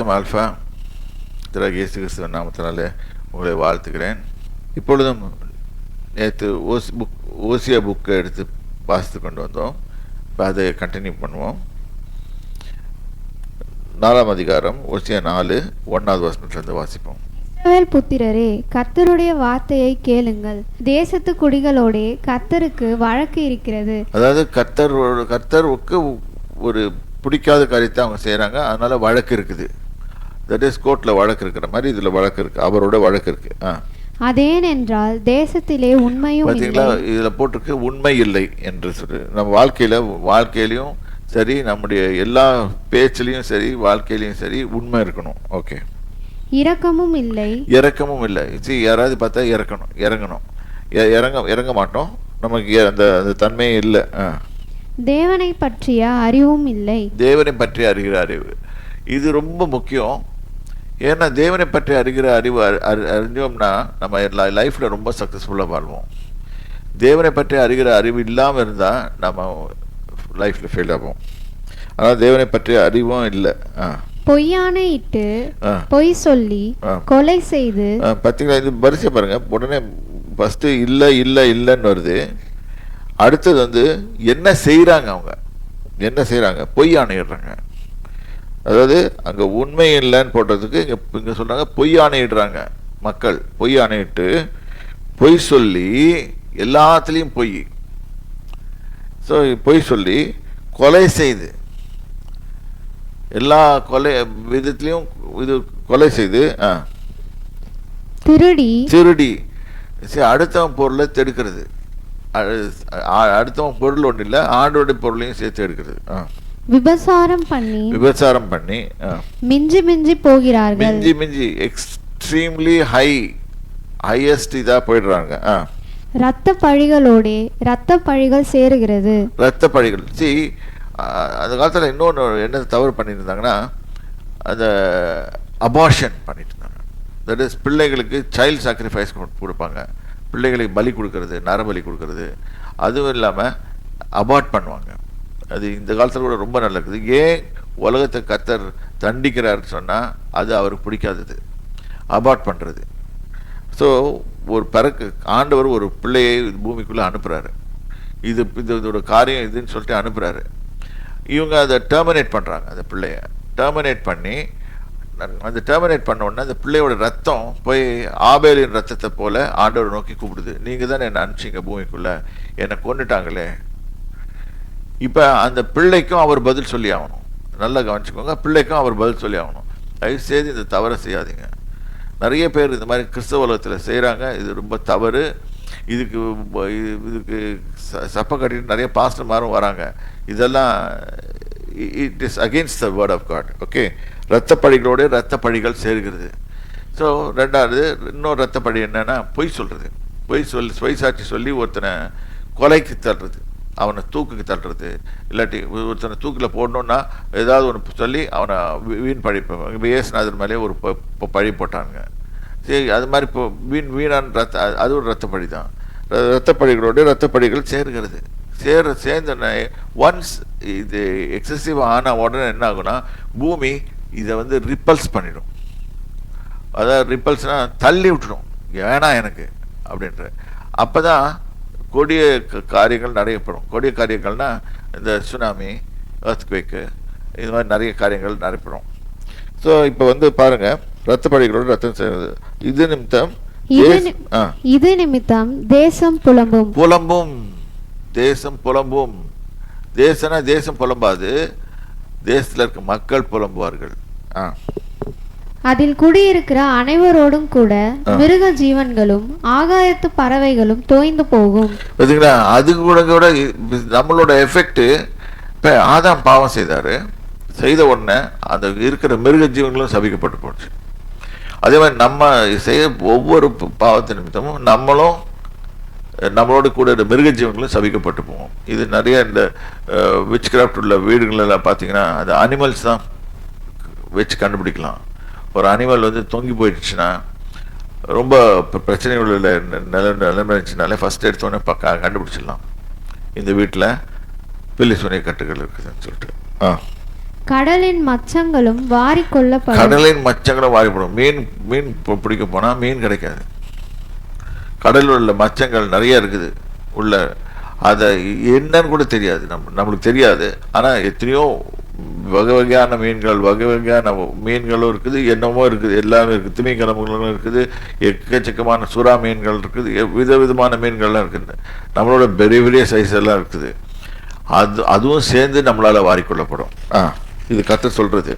IIM alpha திரு இயேசு கிறிஸ்துவின் நாமத்தினாலே உங்களை வாழ்த்துக்கிறேன். இப்பொழுதும் நேற்று ஓசியா புக்கை எடுத்து வாசித்து கொண்டு வந்தோம். இப்போ அதை கண்டினியூ பண்ணுவோம். 4ஆம் அதிகாரம் ஓசியா 4 1வது வசனத்திலிருந்து வாசிப்போம். இஸ்ரவேல் புத்திரரே, கர்த்தருடைய வார்த்தையை கேளுங்கள். தேசத்து குடிகளோடே கர்த்தருக்கு வழக்கு இருக்கிறது. அதாவது கர்த்தருக்கு ஒரு பிடிக்காத காரியத்தை அவங்க செய்கிறாங்க, அதனால வழக்கு இருக்குது. தட் இஸ் கோர்ட்டில் வழக்கு இருக்கிற மாதிரி இதில் வழக்கு இருக்குது, அவரோட வழக்கு இருக்குது. அதேனென்றால் தேசத்திலே உண்மையும் பார்த்தீங்களா, இதில் போட்டிருக்கு உண்மை இல்லை என்று சொல்லி. நம்ம வாழ்க்கையிலையும் சரி, நம்முடைய எல்லா பேச்சிலையும் சரி, வாழ்க்கையிலையும் சரி உண்மை இருக்கணும். ஓகே. இரக்கமும் இல்லை. யாராவது பார்த்தா இறங்க மாட்டோம். நமக்கு அந்த தன்மையே இல்லை. தேவனை பற்றிய அறிவும் இல்லை. தேவனை பற்றி அறிகிற அறிவு இது ரொம்ப முக்கியம். ஏன்னா தேவனை பற்றி அறிகிற அறிவு அறிஞ்சோம்னா நம்ம லைஃப்பில் ரொம்ப சக்ஸஸ்ஃபுல்லாக வாழ்வோம். தேவனை பற்றி அறிகிற அறிவு இல்லாமல் இருந்தால் நம்ம லைஃப்பில் ஃபெயில் ஆகும். ஆனால் தேவனை பற்றிய அறிவும் இல்லை. பொய்யானை இட்டு பொய் சொல்லி கொலை செய்து. பார்த்தீங்களா, இது வரிசை பாருங்க. உடனே ஃபஸ்ட்டு இல்லைன்னு வருது. அடுத்தது வந்து என்ன செய்கிறாங்க, அவங்க என்ன செய்கிறாங்க, பொய் ஆணையிடுறாங்க. அதாவது அங்கே உண்மை இல்லைன்னு போட்டதுக்கு இங்கே சொல்கிறாங்க பொய் ஆணையிடுறாங்க. மக்கள் பொய் ஆணையிட்டு பொய் சொல்லி எல்லாத்துலேயும் பொய். ஸோ பொய் சொல்லி கொலை செய்து எல்லா கொலை விதத்துலையும் இது கொலை செய்து திருடி அடுத்தவன் பொருளை தடுக்கிறது. அடுத்தவன் பொருள் ஒன்றும் இல்லை, ஆண்டோடைய பொருளையும் சேர்த்து எடுக்கிறது. விபச்சாரம் பண்ணி மிஞ்சி போகிறார்கள். மிஞ்சி எக்ஸ்ட்ரீம்லி ஹையஸ்ட் இதாக போயிடுறாங்க. இரத்த பழிகள் சேருகிறது. இரத்த பழிகள். அந்த காலத்தில் இன்னொன்று என்ன தவறு பண்ணிட்டு இருந்தாங்கன்னா, அந்த அபார்ஷன் பண்ணிட்டு இருந்தாங்க. தட் இஸ் பிள்ளைகளுக்கு சைல்டு சாக்ரிஃபைஸ் கொடுப்பாங்க. பிள்ளைகளுக்கு பலி கொடுக்கறது, நரபலி கொடுக்கறது. அதுவும் இல்லாமல் அபார்ட் பண்ணுவாங்க. அது இந்த காலத்தில் கூட ரொம்ப நல்லா இருக்குது. ஏன் உலகத்தை கர்த்தர் தண்டிக்கிறாருன்னு சொன்னால் அது அவருக்கு பிடிக்காதது, அபார்ட் பண்ணுறது. ஸோ ஒரு ஆண்டவர் ஒரு பிள்ளையை பூமிக்குள்ளே அனுப்புகிறாரு. இதோட காரியம் இதுன்னு சொல்லிட்டு அனுப்புகிறாரு. இவங்க அதை டெர்மினேட் பண்ணுறாங்க. அந்த பிள்ளைய டெர்மினேட் பண்ணி, அந்த டெர்மினேட் பண்ண உடனே அந்த பிள்ளையோட ரத்தம் போய் ஆபேலின் ரத்தத்தை போல் ஆண்டவரை நோக்கி கூப்பிடுது. நீங்கள் தானே என்னை அனுப்பிச்சிங்க பூமிக்குள்ளே, என்னை கொண்டுட்டாங்களே. இப்போ அந்த பிள்ளைக்கும் அவர் பதில் சொல்லி ஆகணும். நல்லா கவனிச்சுக்கோங்க, பிள்ளைக்கும் அவர் பதில் சொல்லி ஆகணும். தயவுசெய்து இந்த தவறை செய்யாதீங்க. நிறைய பேர் இந்த மாதிரி கிறிஸ்தவ உலகத்தில் செய்கிறாங்க. இது ரொம்ப தவறு. இதுக்கு சப்ப கட்டிட்டு நிறைய பாஸ்டர்மாரும் வராங்க. இதெல்லாம் it is against the word of God. Okay. இரத்தப்பழிகளோடு இரத்தப்பழிகள் சேர்கிறது. ஸோ ரெண்டாவது இன்னொரு இரத்தப்பழி என்னன்னா, பொய் சொல்கிறது. பொய் சாட்சி சொல்லி ஒருத்தனை கொலைக்கு தள்ளுறது, அவனை தூக்குக்கு தள்ளுறது. இல்லாட்டி ஒருத்தனை தூக்கில் போடணுன்னா ஏதாவது ஒன்று சொல்லி அவனை வீண் பழிப்பாங்க. இப்போ ஏசுநாதர் மேலேயே ஒரு பழி போட்டாங்க. சரி, அது மாதிரி இப்போ வீணான அது ஒரு இரத்தப்பழி தான். இரத்தப்பழிகளோடு இரத்தப்பழிகள் சேர்கிறது. சேர்ந்தோடனே ஒன்ஸ் இது எக்ஸசிவ் ஆன உடனே என்ன ஆகுனா, பூமி இதை வந்து ரிப்பல்ஸ் பண்ணிடும். அதாவது ரிப்பல்ஸ்னால் தள்ளி விட்டுடும், வேணாம் எனக்கு அப்படின்ற. அப்போ தான் கொடிய காரியங்கள் நடைபெறும். கொடிய காரியங்கள்னால் இந்த சுனாமி, எர்த்குவேக்கு, இது மாதிரி நிறைய காரியங்கள் நடைபெறும். ஸோ இப்போ வந்து பாருங்கள், இரத்தப்பழிகளோடு ரத்தம் செய்கிறது. இது நிமித்தம் தேசம் புலம்பும். தேசம் புலம்பாது, தேசத்தில் இருக்க மக்கள் புலம்புவார்கள். அதில் குடியிருக்கிற அனைவரோடும் கூட மிருக ஜீவன்களும் ஆகாயத்து பறவைகளும் தோய்ந்து போகும். பார்த்தீங்களா, அது கூட நம்மளோட எஃபெக்ட். இப்போ ஆதாம் பாவம் செய்த உடனே அந்த இருக்கிற மிருக ஜீவன்களும் சபிக்கப்பட்டு போச்சு. அதே மாதிரி நம்ம செய்ய ஒவ்வொரு பாவத்தின் நிமித்தமும் நம்மளோட கூட மிருக ஜீவன்களும் சபிக்கப்பட்டு போவோம். இது நிறைய இந்த விச் கிராஃப்ட் உள்ள வீடுகளெல்லாம் பார்த்தீங்கன்னா அது அனிமல்ஸ் தான் வச்சு கண்டுபிடிக்கலாம். ஒரு அனிமல் வந்து தொங்கி போயிடுச்சுன்னா, ரொம்ப பிரச்சனை உள்ள நிலைமை இருந்துச்சுனாலே ஃபஸ்ட் எடுத்தோடனே கண்டுபிடிச்சிடலாம் இந்த வீட்டில் பில்லி சூனிய கட்டுகள் இருக்குதுன்னு சொல்லிட்டு. கடலின் மச்சங்களும் வாரிக்கொள்ளப்படும். கடலின் மச்சங்களும் வாரிப்படும். மீன் மீன் பிடிக்க போனா மீன் கிடைக்காது. கடலில் உள்ள மச்சங்கள் நிறைய இருக்குது உள்ள, அதை என்னன்னு கூட தெரியாது, நம்மளுக்கு தெரியாது. ஆனால் எத்தனையோ வகை வகையான மீன்கள், வகை வகையான மீன்களும் இருக்குது, என்னமோ இருக்குது, எல்லாமே இருக்குது. திமிங்கலங்களும் இருக்குது, எக்கச்சக்கமான சுறா மீன்கள் இருக்குது, விதவிதமான மீன்கள்லாம் இருக்குது. நம்மளோட பெரிய பெரிய சைஸ் எல்லாம் இருக்குது. அதுவும் சேர்ந்து நம்மளால் வாரிக்கொள்ளப்படும். இது கர்த்தர் சொல்றது.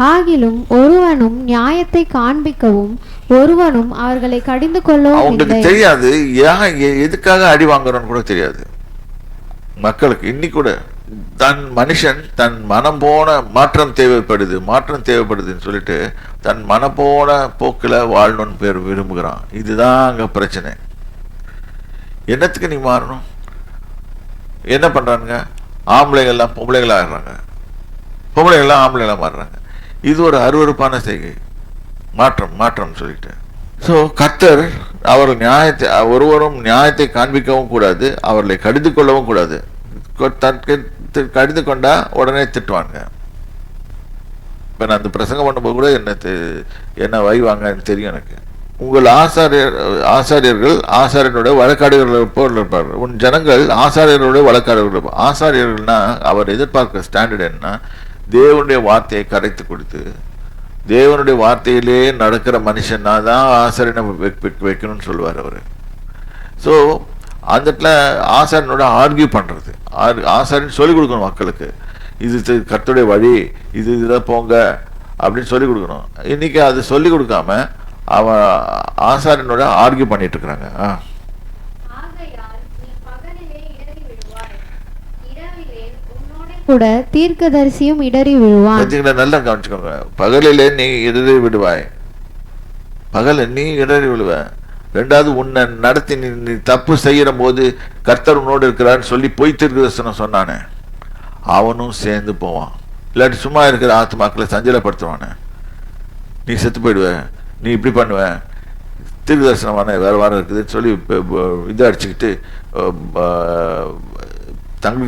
ஆகிலும் ஒருவனும் நியாயத்தை காண்பிக்கவும் ஒருவனும் அவர்களை கடிந்து கொள்ளவும் அவங்களுக்கு தெரியாது. எதுக்காக அடி வாங்குறோன்னு கூட தெரியாது மக்களுக்கு. இன்னைக்கு கூட மனுஷன் தன் மனம் போன மாற்றம் தேவைப்படுதுன்னு சொல்லிட்டு தன் மனம் போன போக்கில் வாழணும்னு விரும்புகிறான். இதுதான் அங்க பிரச்சனை. என்னத்துக்கு நீ மாறணும்? என்ன பண்றானுங்க? ஆம்பளைகள்லாம் பொம்பளைகளா ஆடுறாங்க, பொம்பளைகள்லாம் ஆம்பளைகளா மாறுறாங்க. இது ஒரு அருவருப்பான செய்கை. மாற்றம் சொல்லிட்டு. ஸோ கர்த்தர் அவர்கள் நியாயத்தை, ஒருவரும் நியாயத்தை காண்பிக்கவும் கூடாது, அவர்களை கடிந்து கொள்ளவும் கூடாது. கடிந்து கொண்டா உடனே திட்டுவாங்க. இப்போ நான் அந்த பிரசங்கம் பண்ணும்போது கூட என்ன வைவாங்கன்னு தெரியும் எனக்கு. உங்கள் ஆசாரியர்கள் ஆசாரியனுடைய வழக்காடுகள் போல் இருப்பார்கள். உன் ஜனங்கள் ஆசாரியர்களுடைய வழக்காடுகள் இருப்பார். ஆசாரியர்கள்னா அவர் எதிர்பார்க்கிற ஸ்டாண்டர்ட் என்ன? தேவனுடைய வார்த்தையை கரைத்து கொடுத்து தேவனுடைய வார்த்தையிலே நடக்கிற மனுஷன்னா தான் ஆசாரியனை வைக்கணும்னு சொல்லுவார் அவர். ஸோ அந்த இடத்துல ஆசாரியனோட ஆர்கியூ பண்ணுறது, ஆசாரியன் சொல்லிக் கொடுக்கணும் மக்களுக்கு. இது கர்த்தருடைய வழி, இதில் போங்க அப்படின்னு சொல்லிக் கொடுக்கணும். இன்னைக்கு அது சொல்லிக் கொடுக்காம அவன் ஆசாரியனோட ஆர்கியூ பண்ணிட்டு இருக்கிறாங்க. கூட தீர்க்கதரிசியும் இடறி விழுவான். நல்லா கவனிச்சுக்கோங்க. பகலிலே நீ இடறி விடுவாய், நீ இடறி விழுவ. ரெண்டாவது, உன்னை நடத்தி நீ தப்பு செய்யற போது கர்த்தர் உன்னோடு இருக்கிறான்னு சொல்லி பொய் தீர்க்கதரிசனம் சொன்னானே, அவனும் சேர்ந்து போவான். இல்லாட்டி சும்மா இருக்கிற ஆத்மாக்களை சஞ்சலப்படுத்துவானே, நீ செத்து போயிடுவ, நீ இப்படி பண்ணுவ, தீர்க்கதரிசனமான வேற வாரம் இருக்குதுன்னு சொல்லி இதை அடிச்சுக்கிட்டு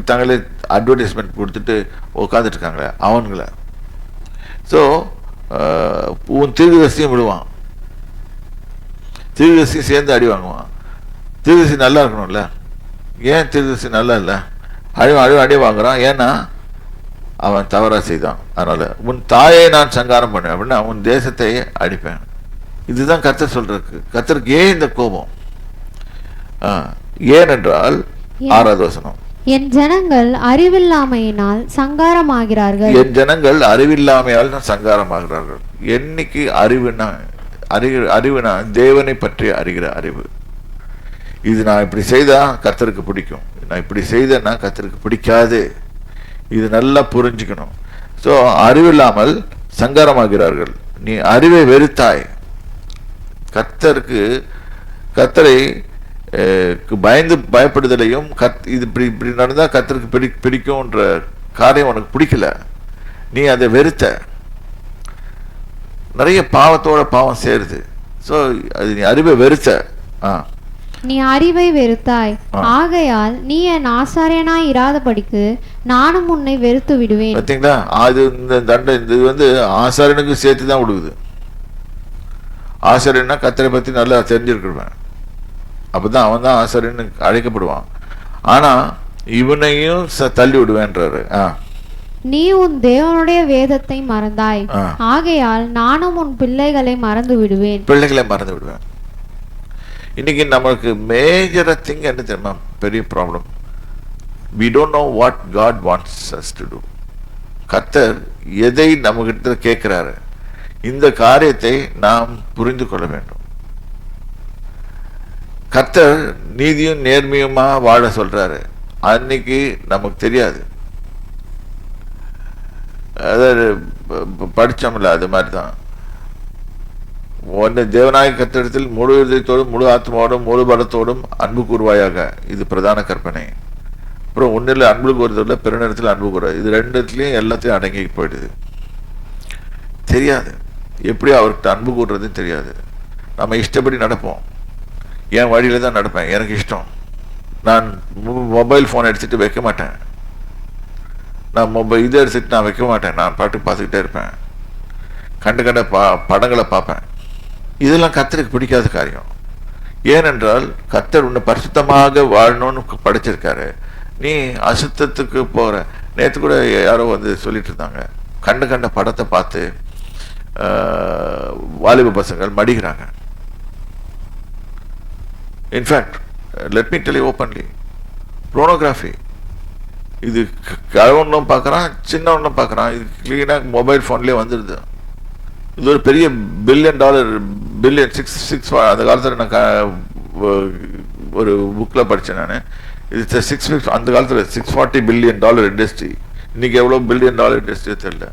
தங்களே அட்வர்டைஸ்மெண்ட் கொடுத்துட்டு உட்காந்துட்டு இருக்காங்களே அவனுங்களை. ஸோ உன் தீர்க்கதரிசியும் விடுவான், தீர்க்கதரிசியும் சேர்ந்து அடி வாங்குவான். தீர்க்கதரிசி நல்லா இருக்கணும்ல, ஏன் தீர்க்கதரிசி நல்லா இல்லை? அடி வாங்குறான். ஏன்னா அவன் தவறாக செய்தான். அதனால உன் தாயை நான் சங்காரம் பண்ணுவேன் அப்படின்னா உன் தேசத்தை அடிப்பேன். இதுதான் கர்த்தர் சொல்றதுக்கு. கர்த்தருக்கு ஏன் இந்த கோபம்? ஏனென்றால் 6வது வசனம், என் ஜனங்கள் அறிவில்லாமையினால் சங்காரமாகிறார்கள். என் ஜனங்கள் அறிவில்லாமையால் சங்காரமாகிறார்கள். என்னைக்கு அறிவுனா தேவனை பற்றி அறிகிற அறிவு. இது நான் இப்படி செய்தா கர்த்தருக்கு பிடிக்கும், நான் இப்படி செய்தேன்னா கர்த்தருக்கு பிடிக்காது. இது நல்லா புரிஞ்சுக்கணும். ஸோ அறிவில்லாமல் சங்காரமாகிறார்கள். நீ அறிவை வெறுத்தாய். கர்த்தரை பயப்படுதலையும் இது இப்படி நடந்தால் கர்த்தருக்கு பிடிக்கும்ன்ற காரியம் உனக்கு பிடிக்கல, நீ அதை வெறுத்த. நிறைய பாவத்தோட பாவம் சேருது. ஸோ அது நீ அறிவை வெறுத்த. நீ அறிவை வெறுத்தாய், ஆகையால் நீ என் ஆசாரியனாய் இராதபடிக்கு நானும் உன்னை வெறுத்து விடுவேன். பார்த்தீங்களா? அது இந்த தண்டை இது ஆசாரியனுக்கு சேர்த்து தான் விடுவது. ஆசாரியன்னா கர்த்தரை பற்றி நல்லா தெரிஞ்சிருக்கிறவன், அப்பதான் அவன் தான் ஆசாரியன்னு அழைக்கப்படுவான். ஆனா இவனையும் தள்ளி விடுவேன்றாரு. நீ உன் தேவனுடைய வேதத்தை மறந்தாய், ஆகையால் நானும் உன் பிள்ளைகளை மறந்து விடுவேன். இன்னைக்கு நமக்கு மேஜர் திங் என்ன தெரியுமா? பெரிய problem. we don't know what God wants us to do. கர்த்தர் எதை நம்ம கிட்ட கேட்கிறாரு, இந்த காரியத்தை நாம் புரிந்து கொள்ள வேண்டும். கர்த்தர் நீதியும் நேர்மையுமா வாழ சொல்றாரு. அன்னைக்கு நமக்கு தெரியாது. அதாவது படிச்சோம்ல, அது மாதிரிதான். ஒன்று, தேவநாயக கர்த்தரிடத்தில் முழு இதயத்தோடும் முழு ஆத்மாவோடும் முழு பலத்தோடும் அன்பு கூறுவாயாக. இது பிரதான கற்பனை. அப்புறம் ஒன்றில் அன்பு கூறுறதில்ல, பிறனிடத்தில் அன்பு கூறாது. இது ரெண்டுத்துலையும் எல்லாத்தையும் அடங்கி போயிடுது. தெரியாது எப்படி அவர்கிட்ட அன்பு கூறுறதுன்னு தெரியாது. நம்ம இஷ்டப்படி நடப்போம். என் வழியில தான் நடப்பேன், எனக்கு இஷ்டம். நான் மொபைல் ஃபோன் எடுத்துட்டு வைக்க மாட்டேன். நான் இதை எடுத்துட்டு நான் வைக்க மாட்டேன், நான் பாட்டுக்கு பார்த்துக்கிட்டே இருப்பேன், கண்ட படங்களை பார்ப்பேன். இதெல்லாம் கர்த்தருக்கு பிடிக்காத காரியம். ஏனென்றால் கர்த்தர் உன்னை பரிசுத்தமாக வாழணும்னு படைச்சிருக்காரு, நீ அசுத்தத்துக்கு போகிற. நேற்று கூட யாரோ வந்து சொல்லிட்டு இருந்தாங்க, கண்ட படத்தை பார்த்து வாலிப பசங்கள் மடிக்கிறாங்க. In fact let me tell you openly, pornography இது கழவனும் பார்க்குறான், சின்னவனும் பார்க்குறான். இது கிளீனாக மொபைல் ஃபோன்லேயே வந்துடுது. இது ஒரு பெரிய பில்லியன் 6 அந்த காலத்தில் நான் ஒரு புக்கில் படித்தேன் நான். இது 6 அந்த காலத்தில் $640 பில்லியன் இண்டஸ்ட்ரி. இன்றைக்கி எவ்வளோ $1 பில்லியன் இண்டஸ்ட்ரியோ தெரியல.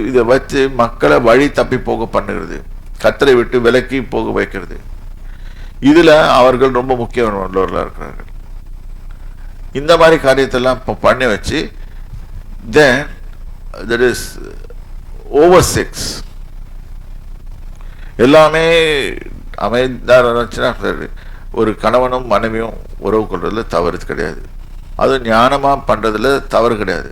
இதை வச்சு மக்களை வழி தப்பி போக பண்ணுகிறது, கர்த்தரை விட்டு விலக்கி போக வைக்கிறது. இதில் அவர்கள் ரொம்ப முக்கியமானவர்களாக இருக்கிறார்கள். இந்த மாதிரி காரியத்தெல்லாம் இப்போ பண்ணி வச்சு தென் தட் இஸ் ஓவர் செக்ஸ். எல்லாமே அமைந்தாச்சுன்னா ஒரு கணவனும் மனைவியும் உறவு கொள்றதுல தவறு கிடையாது, அது ஞானமாக பண்ணுறதுல தவறு கிடையாது.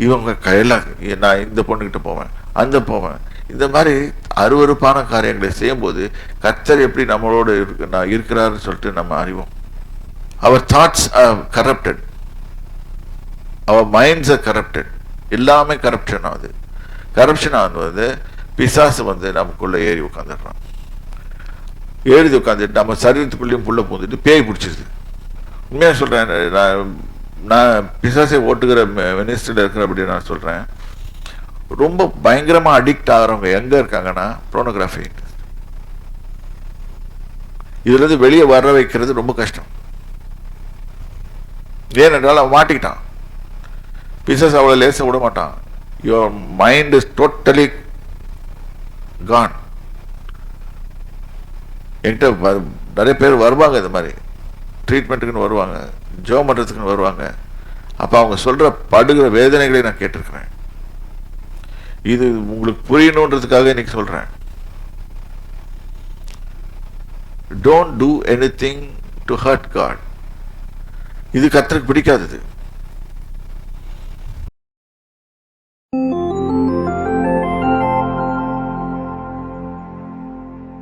இவங்க கையில் நான் இந்த பொண்ணுக்கிட்ட போவேன், அந்த போவேன், இந்த மாதிரி அருவருப்பான காரியங்களை செய்யும்போது கர்த்தர் எப்படி நம்மளோடு இருக்கிறாருன்னு சொல்லிட்டு நம்ம அறிவோம். அவர் தாட்ஸ் ஆர் கரப்டட், அவர் மைண்ட்ஸ் ஆர் கரப்டட். எல்லாமே கரப்ஷன் ஆகுது. கரப்ஷன் ஆகும்போது பிசாசு வந்து நமக்குள்ளே ஏறி உட்காந்துடுறான். உட்காந்துட்டு நம்ம சரீரத்துக்குள்ளேயும் புள்ள பூந்துட்டு பேய் பிடிச்சிருது. உண்மையாக சொல்கிறேன், நான் பிசாசை ஓட்டுகிற மினிஸ்டரில் இருக்கிற அப்படி நான் சொல்கிறேன். ரொம்ப பயங்கரமாக அடிக்ட் ஆகிறவங்க எங்கே இருக்காங்கன்னா போர்னோகிராஃபி. இதுலேருந்து வெளியே வர வைக்கிறது ரொம்ப கஷ்டம். ஏனென்றால் அவன் மாட்டிக்கிட்டான். பிசாசு அவ்வளோ லேசாக விட மாட்டான். Your mind is totally gone. என்கிட்ட நிறைய பேர் வருவாங்க, இந்த மாதிரி ட்ரீட்மெண்ட்டுக்குன்னு வருவாங்க, ஜோம் பண்ணுறதுக்குன்னு வருவாங்க. அப்போ அவங்க சொல்கிற படுகிற வேதனைகளை நான் கேட்டிருக்கிறேன். இது உங்களுக்கு புரியணுன்றதுக்காக இன்னைக்கு சொல்கிறேன். Don't do anything to hurt God. இது கர்த்தருக்கு பிடிக்காதது.